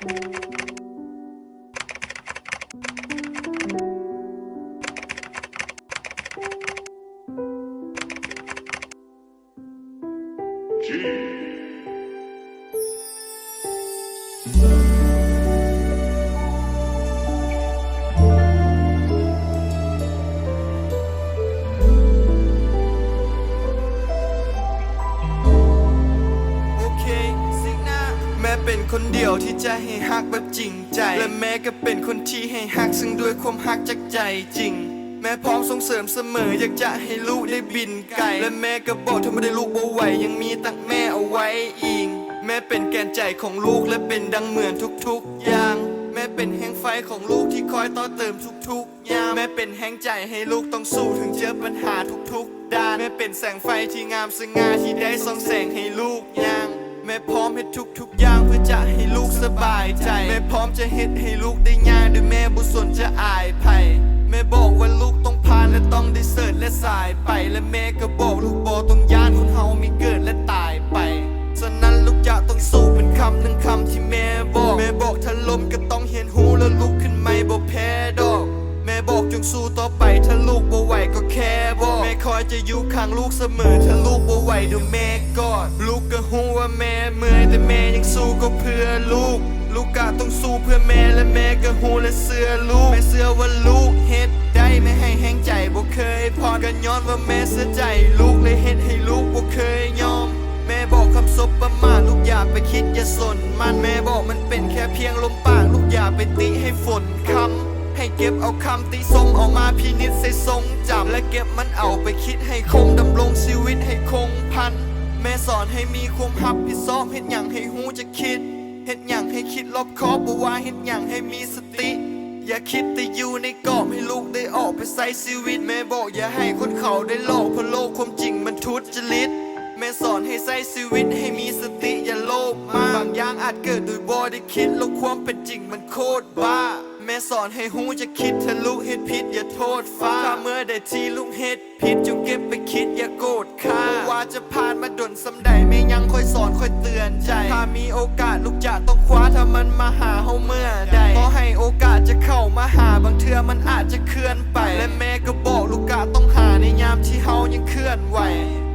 แม่เป็นคนเดียวที่จะให้ฮักแบบจริงใจและแม่ก็เป็นคนที่ให้ฮักซึ่งด้วยความฮักจากใจจริงแม่พร้อมส่งเสริมเสมออยากจะให้ลูกได้บินไกลและแม่ก็บอกถ้าไม่ได้ลูกบ่ไหวยังมีตั้งแม่เอาไว้อิงแม่เป็นแกนใจของลูกและเป็นดังเหมือนทุกๆอย่างแม่เป็นแห่งไฟของลูกที่คอยต่อเติมทุกๆอย่างแม่เป็นแห่งใจให้ลูกต้องสู้ถึงเจอปัญหาทุกๆด้านแม่เป็นแสงไฟที่งามสง่าที่ได้ส่องแสงให้ลูกอย่างแม่พร้อมให้ทุกอย่างเพื่อจะให้ลูกสบายใจแม่พร้อมจะเฮ็ดให้ลูกได้ง่ายโดยแม่บ่สนจะอายภัยแม่บอกว่าลูกต้องผ่านและต้องได้เสิร์ชและสายไปและแม่ก็บอกลูกบ่ต้องย่านคนเฮามีเกิดและตายไปฉะนั้นลูกจะต้องสู้เป็นคำหนึ่งคำที่แม่บอกถ้าล้มก็ต้องเห็นหูแล้วลุกขึ้นไม่บ่แพ้ดอกแม่บอกจงสู้ต่อไปถ้าลูกบ่ไหวก็แค่บอกแม่คอยจะอยู่ข้างลูกเสมอถ้าลูกบ่ไหวเดี๋ยวแม่กอดลูกก็ฮู้ว่าแม่เมื่อยแต่แม่ยังสู้ก็เพื่อลูกก็ต้องสู้เพื่อแม่และแม่ก็ฮู้และเชื่อลูกแม่เชื่อว่าลูกเฮ็ดได้ไม่ให้แห้งใจบ่เคยพอกันย้อนว่าแม่เสียใจลูกเลยเฮ็ดให้ลูกบ่เคยยอมแม่บอกคำสบประมาทลูกอย่าไปคิดอย่าสนมันแม่บอกมันเป็นแค่เพียงลมปากลูกอย่าไปติให้ฝนคำให้เก็บเอาคำติชมออกมาพินิจใส่ทรงจำและเก็บมันเอาไปคิดให้คงดำรงชีวิตให้คงพันแม่สอนให้มีความรับผิดชอบเฮ็ดหยังให้หูจะคิดเฮ็ดหยังให้คิดรอบคอบบ่ว่าเฮ็ดหยังให้มีสติอย่าคิดแต่อยู่ในกรอบให้ลูกได้ออกไปใช้ชีวิตแม่บอกอย่าให้คนเขาได้หลอกเพราะโลกความจริงมันทุจริตแม่สอนให้ใช้ชีวิตให้มีสติอย่าโลภมากบางอย่างอาจเกิดโดยบ่ได้คิดแล้วความเป็นจริงมันโคตรบ้าแม่สอนให้หูจะคิดถ้าลูกเฮ็ดผิดอย่าโทษฟ้าถ้าเมื่อใดที่ลูกเฮ็ดผิดจงเก็บไปคิดอย่าโกรธข้าว่าจะผ่านมาดนสำใดแม่ยังคอยสอนคอยเตือนใจถ้ามีโอกาสลูกจะต้องคว้าถ้ามันมาหาเฮาเมื่อใดขอให้โอกาสจะเข้ามาหาบางเทื่อมันอาจจะเคลื่อนไปและแม่ก็บอกลูกกะต้องหาในยามที่เฮายังเคลื่อนไหว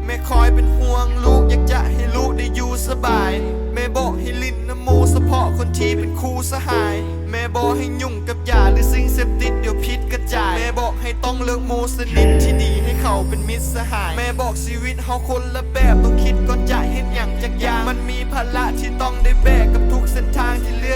แม่คอยเป็นห่วงลูกอยากจะให้ลูกได้อยู่สบายแม่บอกให้ลิ้นน้ำมูเฉพาะคนที่เป็นคู่สหายแม่บอกให้ยุ่งกับยาหรือสิ่งเสพติดเดี๋ยวพิษกระจายแม่บอกให้ต้องเลิกมูสนิทที่ดีให้เขาเป็นมิตรสหายแม่บอกชีวิตเฮาคนละแบบต้องคิดก่อนจะเห็นอย่างจากอย่างมันมีภาระที่ต้องได้แบกกับทุกเส้นทางที่เลือก